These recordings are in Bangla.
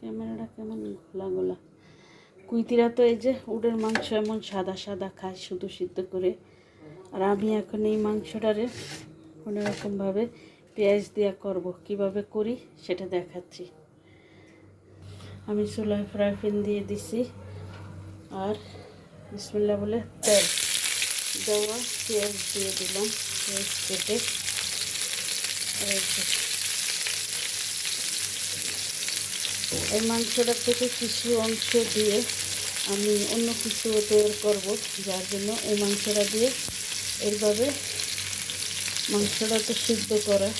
ক্যামেরাটা কেমন গোলা গোলা। কুইতিরা তো এই যে উটের মাংস এমন সাদা সাদা খায় শুধু সিদ্ধ করে, আর আমি এখন এই মাংসটারে অন্যরকমভাবে পেঁয়াজ দিয়ে করব। কিভাবে করি সেটা দেখাচ্ছি। আমি চুলায় ফ্রাই প্যান দিয়ে দিছি, আর বিসমিল্লাহ বলে তেল দেওয়া পেঁয়াজ দিয়ে দিলাম। পেঁয়াজ কেটে এই মাংসটা থেকে কিছু অংশ দিয়ে আমি অন্য কিছু তৈরি করব, যার জন্য এই মাংসটা দিয়ে এইভাবে মাংসটা তো সিদ্ধ করা।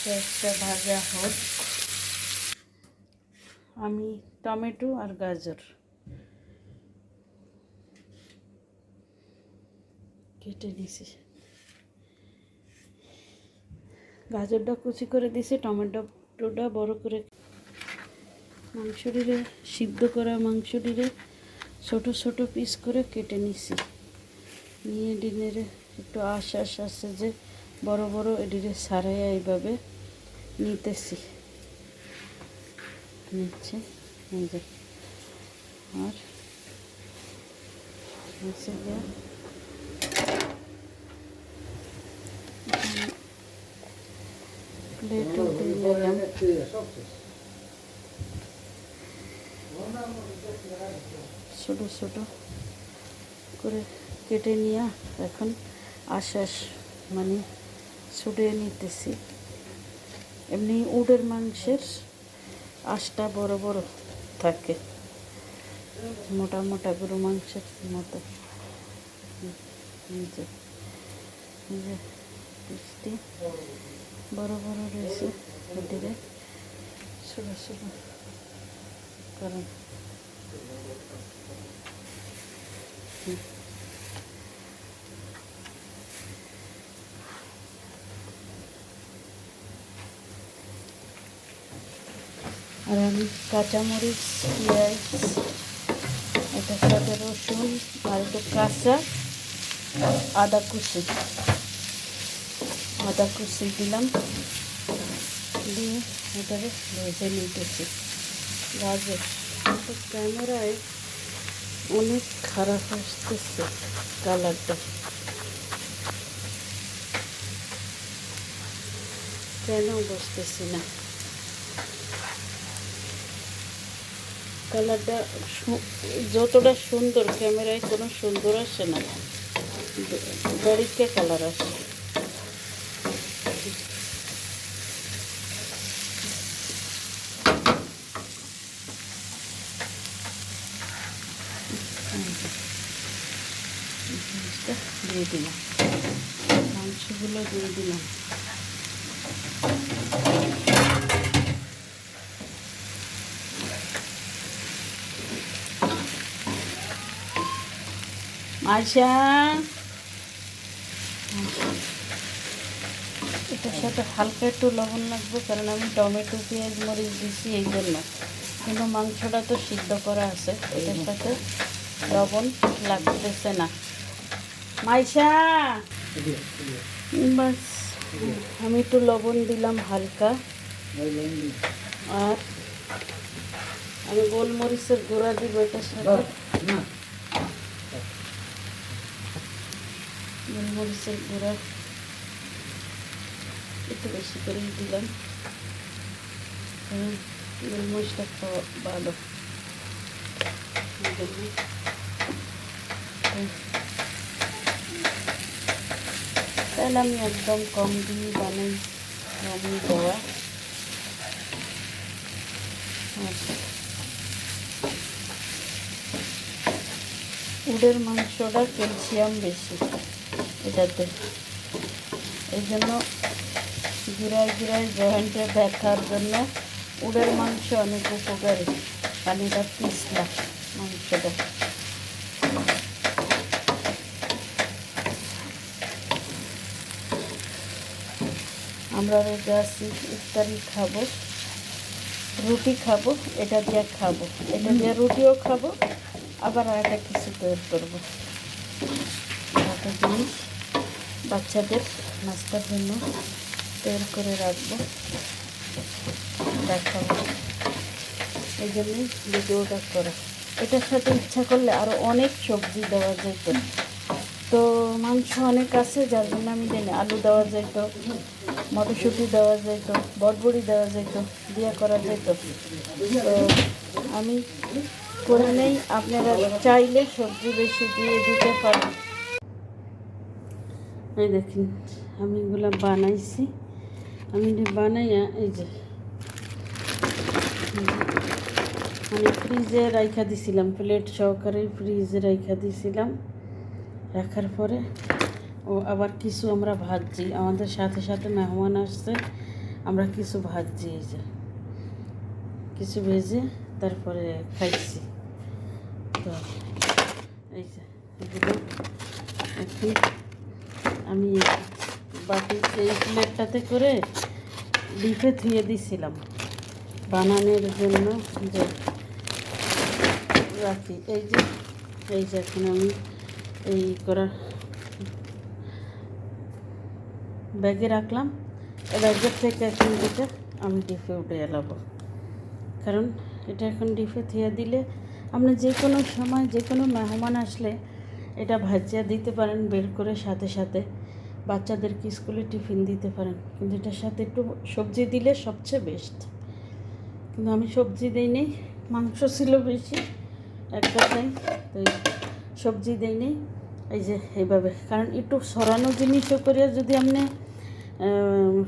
পেঁয়াজটা ভাজা হোক, আমি টমেটো আর গাজর কেটে নিয়েছি। গাজরটা কুচি করে দিয়েছি, টমেটোটা বড় করে। মাংসটিরে সিদ্ধ করা মাংসটিরে ছোট ছোট পিস করে কেটে নিছি। নিয়ে ডিনের একটু আশ্বাস আছে যে বড় বড় এডিরে সারাইয়া এইভাবে নিতেছি, নিচ্ছে এই যে। আর হচ্ছে গিয়ে প্লেটও দিয়ে নিলাম। ছোট ছোট করে কেটে নিয়ে এখন আশ্বাস মানে ছুটিয়ে নিতেছি। এমনি উটের মাংসের আঁশটা বড় বড় থাকে, মোটা মোটা গরু মাংসের মতো। পিসটি বড় বড় রয়েছে, ওদিকে ছোট ছোট কারণ আর আমি কাঁচামরিচ, পেঁয়াজ, এটার সাথে রসুন আর একটু কাঁচা আদা কুচি দিলাম, দিয়ে এটাকে ভেজে নিতেছি। গাজর কিন্তু ক্যামেরায় অনেক খারাপ আসতেছে কালারটা, কেন বুঝতেছি না। কালারটা যতটা সুন্দর ক্যামেরায় কোনো সুন্দর আসে না, বাড়িতে কালার আসে। দিয়ে দিলাম, মাংসগুলো দিয়ে দিলাম। আচ্ছা, এটার সাথে হালকা একটু লবণ লাগবে, কারণ আমি টমেটো পেঁয়াজ মরিচ দিছি এই জন্য। কিন্তু মাংসটা তো সিদ্ধ করা আছে, এটার সাথে লবণ লাগতেছে না। মাইশা বাস, আমি একটু লবণ দিলাম হালকা, আর আমি গোলমরিচের গুঁড়া দিব এটার সাথে। গোলমরিচের গুঁড়া একটু বেশি করেই দিলাম, গোলমরিচটা খাওয়া ভালো। তাহলে আমি একদম কম দিয়ে বানাই, কমই দেওয়া। উটের মাংসটা ক্যালসিয়াম বেশি এটাতে, এই জন্য গুড়ায় গুড়ায় জয়েন্টে ব্যথার জন্য উটের মাংস অনেক উপকারী। পানিটা পিছলা মাংসটা। আমরা রোজা আছি, ইফতারি খাবো, রুটি খাবো, এটা দিয়ে খাবো, এটা দিয়ে রুটিও খাবো, আবার আর একটা কিছু তৈরি করবো। একটা জিনিস বাচ্চাদের নাস্তার জন্য তৈরি করে রাখবো, দেখাবো। এই জন্যই ভিডিওটা করা। এটার সাথে ইচ্ছা করলে আরও অনেক সবজি দেওয়া যেত, তো মাংস অনেক আছে যার জন্য আমি জানি আলু দেওয়া যেত, মটরশুঁটি দেওয়া যেত, বটবড়ি দেওয়া যেত, দিয়ে করা যেত। তো আমি করে নেই, আপনারা চাইলে সবজি বেশি দিয়ে দিতে পারেন। এই দেখুন আমি এগুলো বানাইছি, আমি বানাইয়া এই যে আমি ফ্রিজে রাইখা দিছিলাম, প্লেট সহকারে ফ্রিজে রাইখা দিছিলাম। রাখার পরে ও আবার কিছু আমরা ভাজছি, আমাদের সাথে সাথে মেহমান আসছে, আমরা কিছু ভাজছি, এই যে কিছু ভেজে তারপরে খাইছি। তো এই যে এগুলো এখন আমি বাটি এই প্লেটটাতে করে ডিপে ধুয়ে দিছিলাম বানানোর জন্য, যে রাখি। এই যে এখন আমি এই করা ব্যাগে রাখলাম, এই ব্যাগের থেকে এখন যেটা আমি ডিপে উঠে এলাবো, কারণ এটা এখন ডিপে থিয়ে দিলে আপনি যে কোনো সময় যে কোনো মেহমান আসলে এটা ভাজিয়া দিতে পারেন, বের করে সাথে সাথে বাচ্চাদেরকে স্কুলে টিফিন দিতে পারেন। কিন্তু এটার সাথে একটু সবজি দিলে সবচেয়ে বেস্ট, কিন্তু আমি সবজি দিই নেই, মাংস ছিল বেশি এক কথায়, তো সবজি দিই নেই। এই যে এইভাবে, কারণ একটু সরানো জিনিসও করে যদি আপনি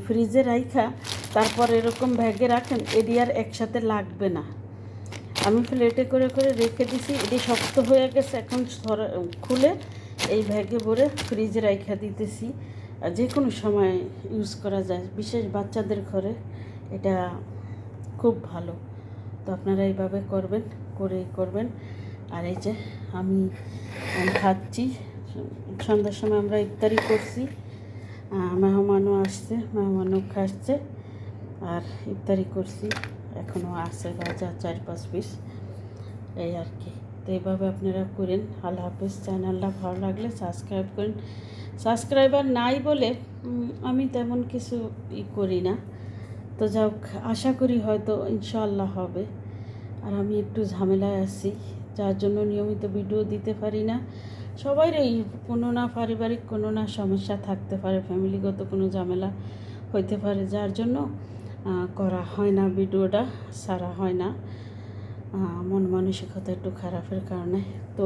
ফ্রিজে রাইখা তারপর এরকম ব্যাগে রাখেন, এটি আর একসাথে লাগবে না। আমি প্লেটে করে করে রেখে দিছি, এটি শক্ত হয়ে গেছে, এখন খুলে এই ব্যাগে ভরে ফ্রিজে রাইখা দিতেছি, আর যে কোনো সময় ইউজ করা যায়, বিশেষ বাচ্চাদের ঘরে এটা খুব ভালো। তো আপনারা এইভাবে করবেন। আর এই যে আমি খাচ্ছি, সন্ধ্যার সময় আমরা ইফতারি করছি, মেহমানও আসছে, মেহমানও খাচ্ছে, আর ইফতারি করছি, এখনও আছে ভাজা 4-5 পিস, এই আর কি। তো এইভাবে আপনারা করেন। আল্লাহ হাফেজ। চ্যানেলটা ভালো লাগলে সাবস্ক্রাইব করেন। সাবস্ক্রাইবার নাই বলে আমি তেমন কিছু করি না, তো যাক, আশা করি হয়তো ইনশাআল্লাহ হবে। আর আমি একটু ঝামেলায় আছি, যার জন্য নিয়মিত ভিডিও দিতে পারি না। সবাইরই কোনো না পারিবারিক কোনো না সমস্যা থাকতে পারে, ফ্যামিলিগত কোনো ঝামেলা হইতে পারে, যার জন্য করা হয় না, ভিডিওটা ছাড়া হয় না, মন মানসিকতা একটু খারাপের কারণে। তো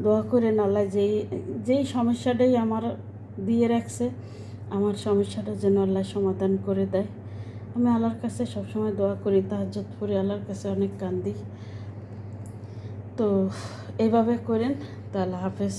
দোয়া করেন আল্লাহ যেই সমস্যাটাই আমার দিয়ে রাখছে, আমার সমস্যাটা যেন আল্লাহ সমাধান করে দেয়। আমি আল্লাহর কাছে সবসময় দোয়া করি, তাহাজ্জুদ পড়ি, আল্লাহর কাছে অনেক কান্দি। তো এইভাবে করেন। তো আল্লাহ হাফেজ।